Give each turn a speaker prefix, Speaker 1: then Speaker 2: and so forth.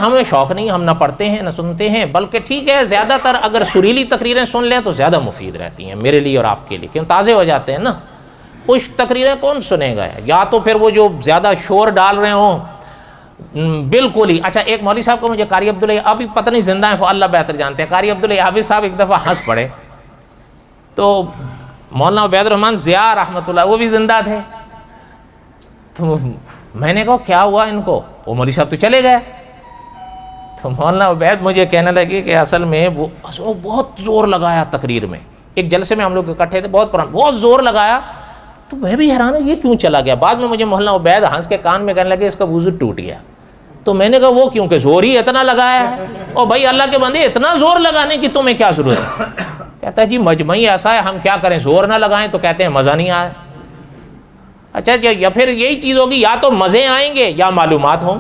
Speaker 1: ہمیں شوق نہیں، ہم نہ پڑھتے ہیں نہ سنتے ہیں، بلکہ ٹھیک ہے زیادہ تر اگر سریلی تقریریں سن لیں تو زیادہ مفید رہتی ہیں میرے لیے اور آپ کے لیے، کیوں تازے ہو جاتے ہیں نا۔ خوش تقریریں کون سنے گا؟ یا تو پھر وہ جو زیادہ شور ڈال رہے ہوں بالکل ہی۔ اچھا ایک مولوی صاحب کو مجھے قاری عبداللہ، ابھی پتہ نہیں زندہ ہیں، اللہ بہتر جانتے ہیں، قاری عبداللہ حافظ صاحب ایک دفعہ ہنس پڑے تو مولانا عبید الرحمن ضیاء رحمۃ اللہ وہ بھی زندہ تھے، تو میں نے کہا کیا ہوا ان کو؟ وہ مولوی صاحب تو چلے گئے۔ تو مولانا عبید مجھے کہنے لگے کہ اصل میں وہ بہت زور لگایا تقریر میں، ایک جلسے میں ہم لوگ اکٹھے تھے، بہت زور لگایا، تو میں بھی حیران ہوں یہ کیوں چلا گیا۔ بعد میں مجھے مولانا عبید ہنس کے کان میں کہنے لگے اس کا وضو ٹوٹ گیا۔ تو میں نے کہا وہ کیوں کہ زور ہی اتنا لگایا ہے۔ اور بھائی اللہ کے بندے اتنا زور لگانے کی تمہیں کیا ضرورت ہے؟ کہتا ہے جی مجمعی ایسا ہے، ہم کیا کریں، زور نہ لگائیں تو کہتے ہیں مزہ نہیں آیا۔ اچھا یا پھر یہی چیز ہوگی، یا تو مزے آئیں گے یا معلومات ہوں۔